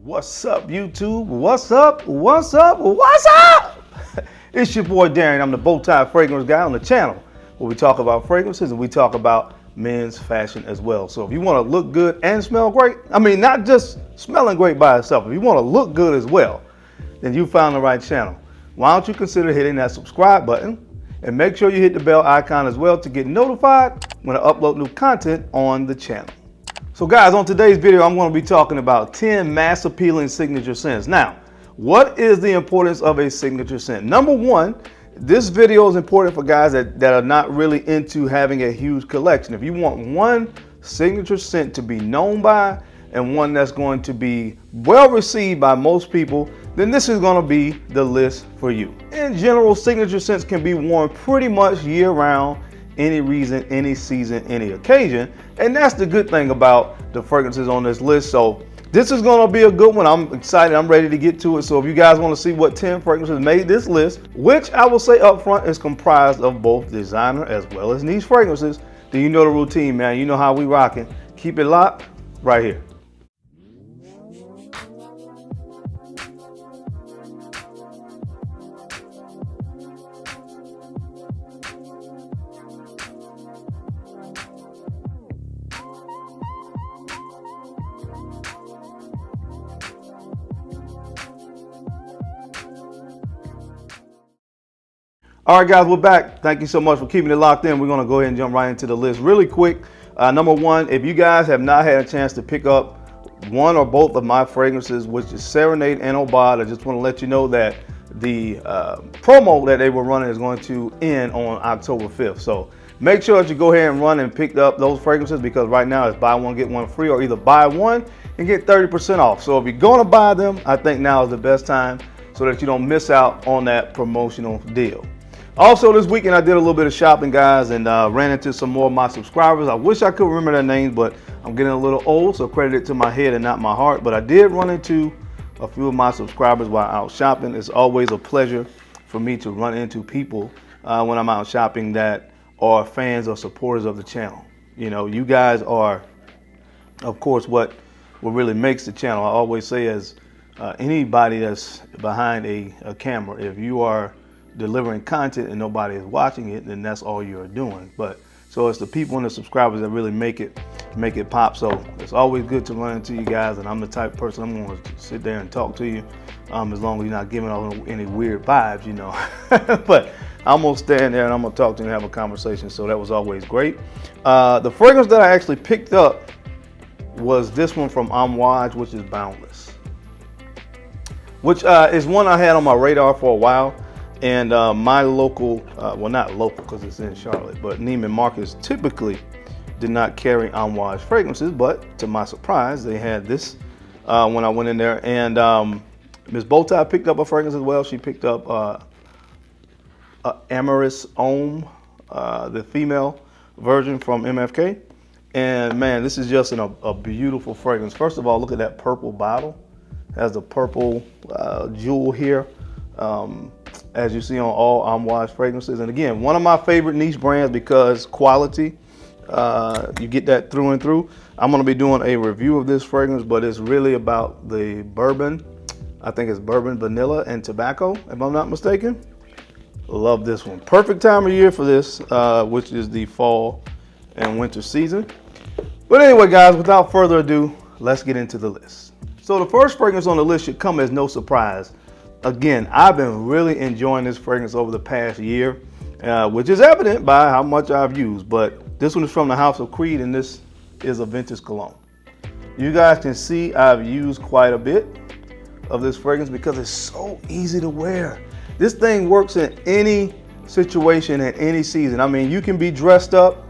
What's up, YouTube? What's up? What's up? What's up? It's your boy Darren. I'm the Bowtie Fragrance guy on the channel where we talk about fragrances and we talk about men's fashion as well. So if you want to look good and smell great, I mean, not just smelling great by itself, if you want to look good as well, then you found the right channel. Why don't you consider hitting that subscribe button and make sure you hit the bell icon as well to get notified when I upload new content on the channel. So guys, on today's video, I'm going to be talking about 10 mass appealing signature scents. Now, what is the importance of a signature scent? Number one, this video is important for guys that are not really into having a huge collection. If you want one signature scent to be known by and one that's going to be well received by most people, then this is going to be the list for you. In general, signature scents can be worn pretty much year round, any reason, any season, any occasion. And that's the good thing about the fragrances on this list. So this is going to be a good one. I'm excited. I'm ready to get to it. So if you guys want to see what 10 fragrances made this list, which I will say up front is comprised of both designer as well as niche fragrances, then you know the routine, man. You know how we rocking. Keep it locked right here. All right, guys, we're back. Thank you so much for keeping it locked in. We're going to go ahead and jump right into the list really quick. Number one, if you guys have not had a chance to pick up one or both of my fragrances, which is Serenade and Aubade, I just want to let you know that the promo that they were running is going to end on October 5th. So make sure that you go ahead and run and pick up those fragrances because right now it's buy one, get one free, or either buy one and get 30% off. So if you're going to buy them, I think now is the best time so that you don't miss out on that promotional deal. Also, this weekend I did a little bit of shopping, guys, and ran into some more of my subscribers. I wish I could remember their names, but I'm getting a little old, so credit it to my head and not my heart. But I did run into a few of my subscribers while out shopping. It's always a pleasure for me to run into people when I'm out shopping that are fans or supporters of the channel. You know, you guys are, of course, what really makes the channel. I always say as anybody that's behind a camera, if you are delivering content and nobody is watching it, then that's all you're doing. But so it's the people and the subscribers that really make it pop. So it's always good to run into you guys, and I'm the type of person I'm going to sit there and talk to you as long as you're not giving off any weird vibes, you know. But I'm gonna stand there and I'm gonna talk to you and have a conversation. So that was always great. The fragrance that I actually picked up was this one from Homme, which is Boundless, which is one I had on my radar for a while. And my local, well, not local because it's in Charlotte, but Neiman Marcus typically did not carry Homme fragrances, but to my surprise, they had this when I went in there. And Ms. Bowtie picked up a fragrance as well. She picked up Amorous Homme, the female version from MFK. And man, this is just a beautiful fragrance. First of all, look at that purple bottle. It has the purple jewel here. As you see on all Homme fragrances. And again, one of my favorite niche brands because quality, you get that through and through. I'm going to be doing a review of this fragrance, but it's really about the bourbon. I think it's bourbon, vanilla, and tobacco, if I'm not mistaken. Love this one. Perfect time of year for this, which is the fall and winter season. But anyway, guys, without further ado, let's get into the list. So the first fragrance on the list should come as no surprise. Again, I've been really enjoying this fragrance over the past year, which is evident by how much I've used. But this one is from the House of Creed, and this is a vintage cologne. You guys can see I've used quite a bit of this fragrance because it's so easy to wear. This thing works in any situation at any season. I mean, you can be dressed up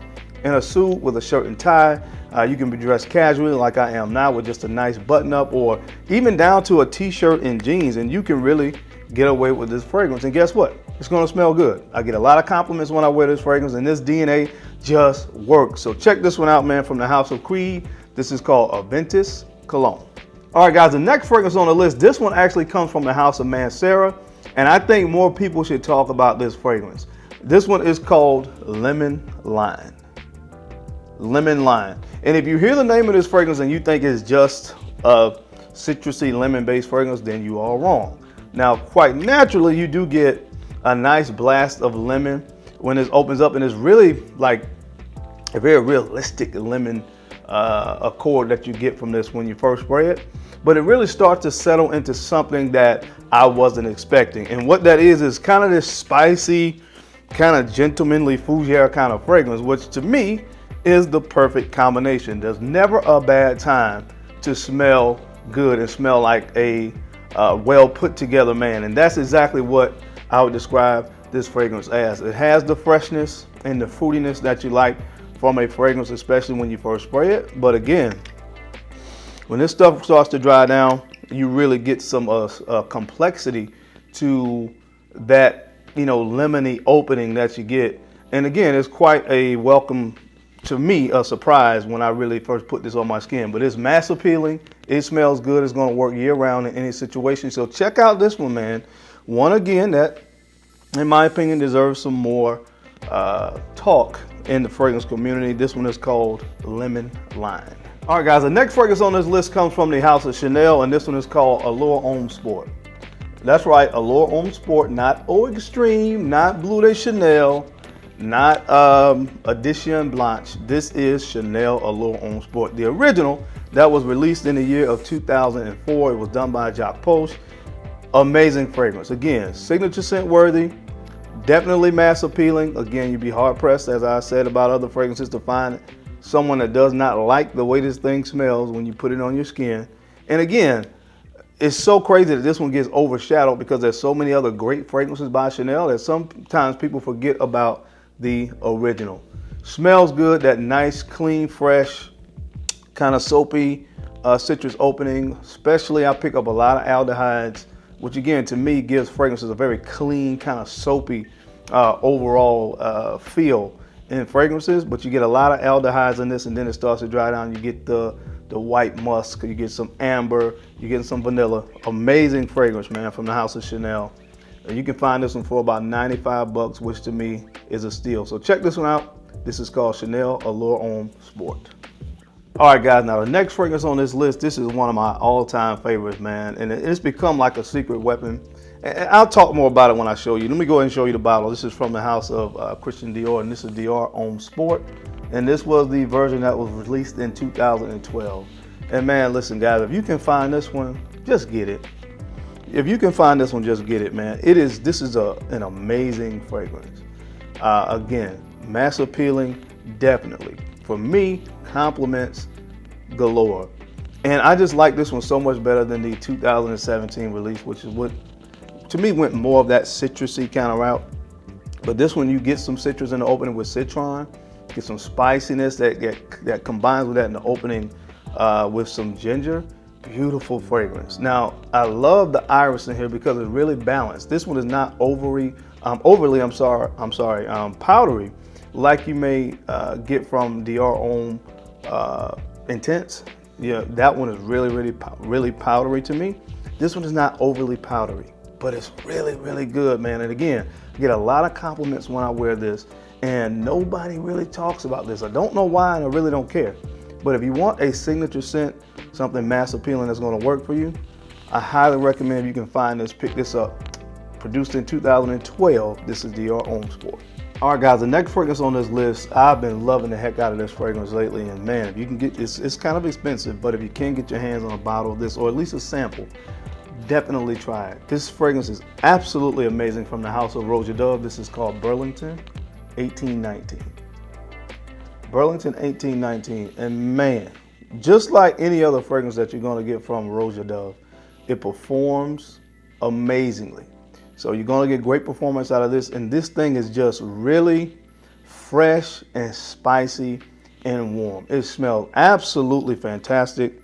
in a suit with a shirt and tie. You can be dressed casually like I am now with just a nice button up, or even down to a t-shirt and jeans, and you can really get away with this fragrance. And guess what? It's going to smell good. I get a lot of compliments when I wear this fragrance, and this DNA just works. So check this one out, man, from the House of Creed. This is called a Ventus Cologne. All right, guys, the next fragrance on the list, this one actually comes from the House of Mancera, and I think more people should talk about this fragrance. This one is called Lemon Lime. Lemon Lime. And if you hear the name of this fragrance and you think it's just a citrusy lemon-based fragrance, then you are wrong. Now, quite naturally, you do get a nice blast of lemon when this opens up, and it's really like a very realistic lemon accord that you get from this when you first spray it. But it really starts to settle into something that I wasn't expecting. And what that is kind of this spicy, kind of gentlemanly fougere kind of fragrance, which to me is the perfect combination. There's never a bad time to smell good and smell like a well put together man. And that's exactly what I would describe this fragrance as. It has the freshness and the fruitiness that you like from a fragrance, especially when you first spray it. But again, when this stuff starts to dry down, you really get some complexity to that, lemony opening that you get. And again, it's quite a welcome, to me, a surprise when I really first put this on my skin. But it's mass appealing. It smells good. It's going to work year round in any situation. So check out this one, man. One again that, in my opinion, deserves some more talk in the fragrance community. This one is called Lemon Lime. All right, guys, the next fragrance on this list comes from the house of Chanel, and this one is called Allure Homme Sport. That's right, Allure Homme Sport, not Eau Extreme, not Bleu de Chanel, not Edition Blanche. This is Chanel Allure Homme Sport, the original that was released in the year of 2004. It was done by Jacques Post. Amazing fragrance. Again, signature scent worthy, definitely mass appealing. Again, you'd be hard pressed, as I said about other fragrances, to find someone that does not like the way this thing smells when you put it on your skin. And again, it's so crazy that this one gets overshadowed because there's so many other great fragrances by Chanel that sometimes people forget about the original. Smells good, that nice, clean, fresh, kind of soapy citrus opening. Especially I pick up a lot of aldehydes, which again, to me, gives fragrances a very clean, kind of soapy overall feel in fragrances. But you get a lot of aldehydes in this, and then it starts to dry down. You get the white musk, you get some amber, you get some vanilla. Amazing fragrance, man, from the house of Chanel. And you can find this one for about 95 bucks, which to me is a steal. So check this one out. This is called Chanel Allure Homme Sport. All right, guys, now the next fragrance on this list, this is one of my all-time favorites, man, and it's become like a secret weapon. And I'll talk more about it when I show you. Let me go ahead and show you the bottle. This is from the house of Christian Dior, and this is Dior Homme Sport. And this was the version that was released in 2012. And man, listen, guys, if you can find this one, just get it. If you can find this one, just get it, man. This is an amazing fragrance. Again, mass appealing, definitely. For me, compliments galore. And I just like this one so much better than the 2017 release, which is what, to me, went more of that citrusy kind of route. But this one, you get some citrus in the opening with citron, get some spiciness that combines with that in the opening with some ginger. Beautiful fragrance. Now, I love the iris in here because it's really balanced. This one is not overly powdery, like you may get from Dior Homme Intense. Yeah, that one is really powdery to me. This one is not overly powdery, but it's really good, man. And again, I get a lot of compliments when I wear this, and nobody really talks about this. I don't know why, and I really don't care. But if you want a signature scent, something mass appealing that's going to work for you, I highly recommend if you can find this, pick this up. Produced in 2012, this is Dior Homme Sport. All right, guys, the next fragrance on this list, I've been loving the heck out of this fragrance lately. And man, if you can get this, it's kind of expensive, but if you can get your hands on a bottle of this, or at least a sample, definitely try it. This fragrance is absolutely amazing from the house of Roja Dove. This is called Burlington 1819. Burlington 1819. And man, just like any other fragrance that you're going to get from Roja Dove, it performs amazingly. So you're going to get great performance out of this. And this thing is just really fresh and spicy and warm. It smells absolutely fantastic.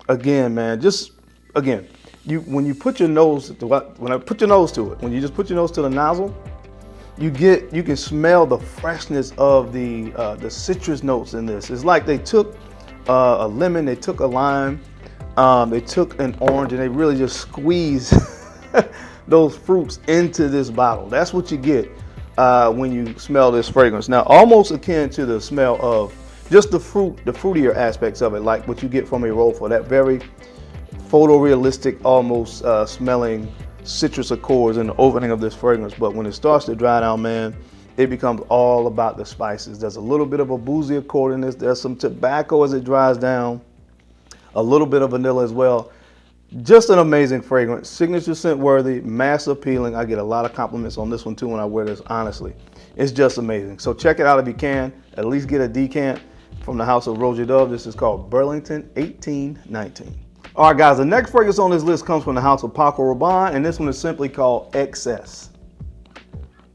Again, man, when you put your nose to it, when you just put your nose to the nozzle, you can smell the freshness of the citrus notes in this. It's like they took a lemon, they took a lime, they took an orange, and they really just squeezed those fruits into this bottle. That's what you get when you smell this fragrance. Now, almost akin to the smell of just the fruitier aspects of it, like what you get from a Rofa, that very photorealistic, almost smelling citrus accords in the opening of this fragrance. But when it starts to dry down, man, it becomes all about the spices. There's a little bit of a boozy accord in this. There's some tobacco as it dries down, a little bit of vanilla as well. Just an amazing fragrance, signature scent worthy, mass appealing. I get a lot of compliments on this one too when I wear this, honestly. It's just amazing. So check it out if you can. At least get a decant from the house of Roger Dove. This is called Burlington 1819. All right, guys, the next fragrance on this list comes from the house of Paco Rabanne, and this one is simply called Excess.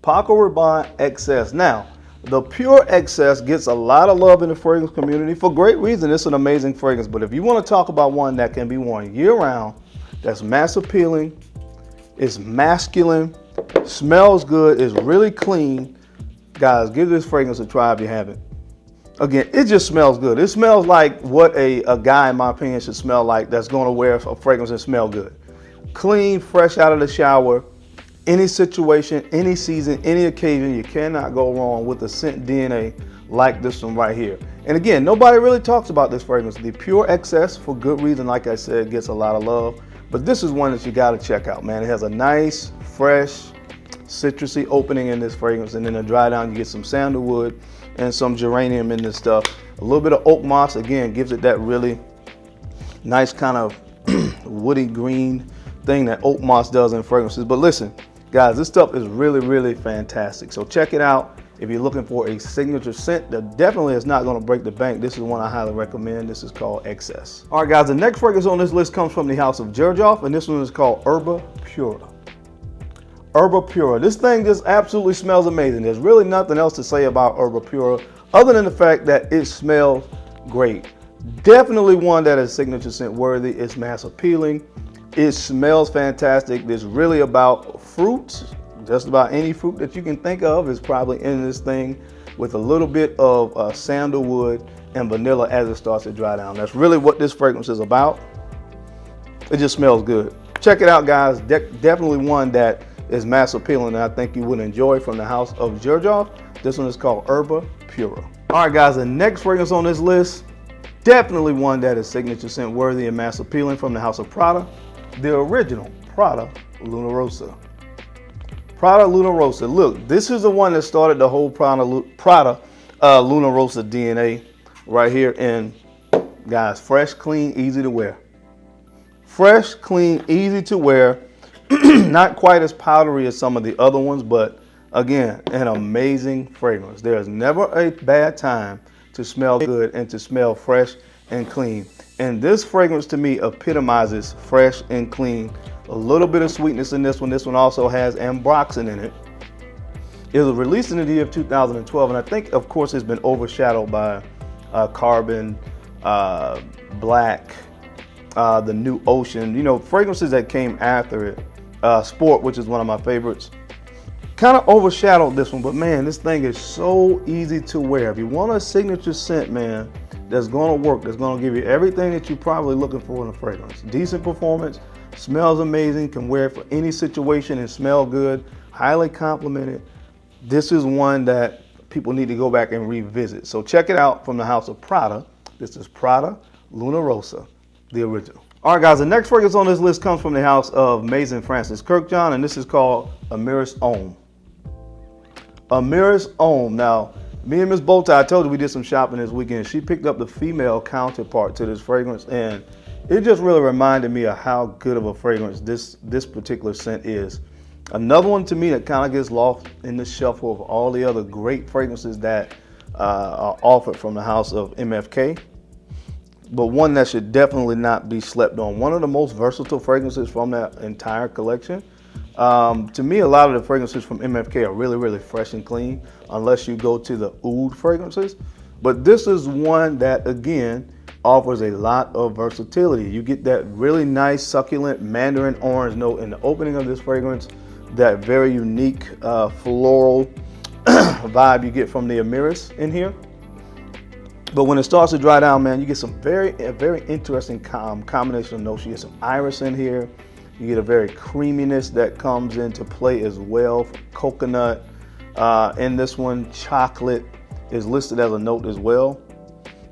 Paco Rabanne Excess. Now, the pure Excess gets a lot of love in the fragrance community for great reason. It's an amazing fragrance, but if you want to talk about one that can be worn year-round, that's mass appealing, is masculine, smells good, is really clean, guys, give this fragrance a try if you haven't. Again, it just smells good. It smells like what a guy, in my opinion, should smell like that's going to wear a fragrance and smell good. Clean, fresh out of the shower, any situation, any season, any occasion, you cannot go wrong with a scent DNA like this one right here. And again, nobody really talks about this fragrance. The Pure Excess, for good reason, like I said, gets a lot of love. But this is one that you got to check out, man. It has a nice, fresh, citrusy opening in this fragrance, and then a dry down, you get some sandalwood and some geranium in this stuff. A little bit of oak moss, again, gives it that really nice kind of woody green thing that oak moss does in fragrances. But listen, guys, this stuff is really, really fantastic. So check it out. If you're looking for a signature scent that definitely is not going to break the bank, this is one I highly recommend. This is called Excess. All right, guys, the next fragrance on this list comes from the house of Xerjoff, and this one is called Herba Pura. Herba Pura. This thing just absolutely smells amazing. There's really nothing else to say about Herba Pura other than the fact that it smells great. Definitely one that is signature scent worthy. It's mass appealing. It smells fantastic. It's really about fruits. Just about any fruit that you can think of is probably in this thing, with a little bit of sandalwood and vanilla as it starts to dry down. That's really what this fragrance is about. It just smells good. Check it out, guys. Definitely one that is mass appealing, and I think you would enjoy, from the house of Xerjoff. This one is called Herba Pura. All right, guys, the next fragrance on this list, definitely one that is signature scent worthy and mass appealing, from the house of Prada, the original Prada Luna Rossa. Prada Luna Rossa. Look, this is the one that started the whole Prada Luna Rossa DNA right here. And guys, fresh, clean, easy to wear. Fresh, clean, easy to wear. Not quite as powdery as some of the other ones, but again, an amazing fragrance. There's never a bad time to smell good and to smell fresh and clean. And this fragrance to me epitomizes fresh and clean. A little bit of sweetness in this one. This one also has ambroxan in it. It was released in the year of 2012, and I think, of course, it's been overshadowed by Carbon, Black, the New Ocean, you know, fragrances that came after it. Sport, which is one of my favorites, kind of overshadowed this one, but man, this thing is so easy to wear. If you want a signature scent, man, that's going to work, that's going to give you everything that you're probably looking for in a fragrance. Decent performance, smells amazing, can wear it for any situation and smell good, highly complimented. This is one that people need to go back and revisit. So check it out, from the house of Prada. This is Prada Luna Rossa, the original. All right, guys, the next fragrance on this list comes from the house of Maison Francis Kurkdjian, and this is called Amiris Homme. Amiris Homme. Now, me and Miss Bowtie, I told you we did some shopping this weekend. She picked up the female counterpart to this fragrance, and it just really reminded me of how good of a fragrance this particular scent is. Another one to me that kind of gets lost in the shuffle of all the other great fragrances that are offered from the house of MFK. But one that should definitely not be slept on. One of the most versatile fragrances from that entire collection. To me, a lot of the fragrances from MFK are really, really fresh and clean, unless you go to the oud fragrances. But this is one that, again, offers a lot of versatility. You get that really nice, succulent mandarin orange note in the opening of this fragrance, that very unique floral vibe you get from the Amiris in here. But when it starts to dry down, man, you get some very interesting combination of notes. You get some iris in here. You get a very creaminess that comes into play as well. Coconut. In this one, chocolate is listed as a note as well.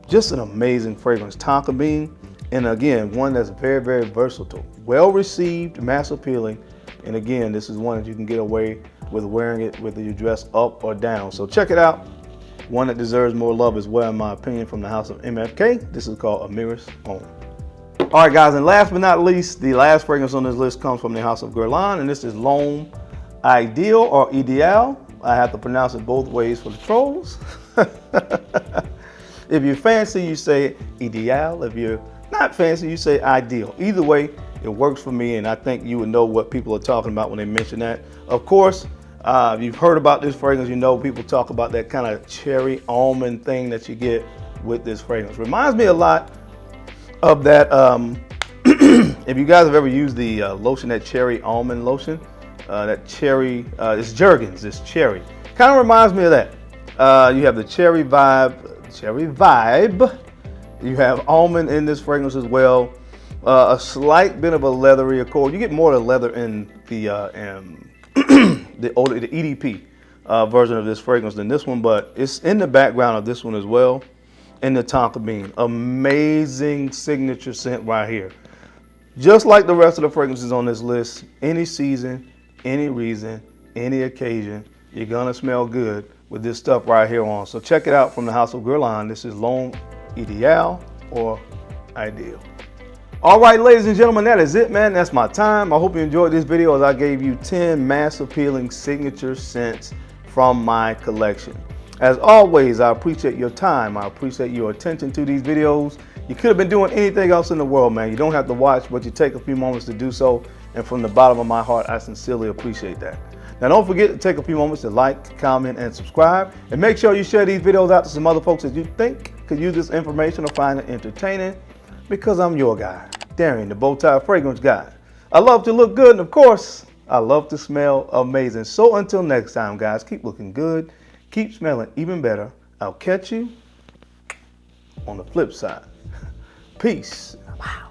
Just an amazing fragrance. Tonka bean, And again, one that's very, very versatile, well received, mass appealing. And again, this is one that you can get away with wearing it whether you dress up or down. So check it out. One that deserves more love as well, in my opinion, from the house of MFK. This is called Amiris Homme. All right, guys, and last but not least, the last fragrance on this list comes from the house of Guerlain, and this is L'Homme Ideal or Ideal. I have to pronounce it both ways for the trolls. If you're fancy, you say Ideal. If you're not fancy, you say Ideal. Either way, it works for me, and I think you would know what people are talking about when they mention that. Of course, you've heard about this fragrance. You know people talk about that kind of cherry almond thing that you get with this fragrance. Reminds me a lot of that. If you guys have ever used the lotion, that cherry almond lotion, that cherry, it's Jergens, it's cherry. Kind of reminds me of that. You have the cherry vibe. You have almond in this fragrance as well. A slight bit of a leathery accord. You get more of the leather in the the EDP version of this fragrance than this one, but it's in the background of this one as well. In the tonka bean, amazing signature scent right here. Just like the rest of the fragrances on this list, any season, any reason, any occasion, you're gonna smell good with this stuff right here on. So check it out from the house of Guerlain. This is L'Homme Ideal or Ideal. All right, ladies and gentlemen, that is it, man. That's my time. I hope you enjoyed this video as I gave you 10 mass appealing signature scents from my collection. As always, I appreciate your time. I appreciate your attention to these videos. You could have been doing anything else in the world, man. You don't have to watch, but you take a few moments to do so. And from the bottom of my heart, I sincerely appreciate that. Now, don't forget to take a few moments to like, comment, and subscribe. And make sure you share these videos out to some other folks that you think could use this information or find it entertaining. Because I'm your guy, Darian, the Bowtie Fragrance Guy. I love to look good, and of course, I love to smell amazing. So until next time, guys, keep looking good. Keep smelling even better. I'll catch you on the flip side. Peace. Wow.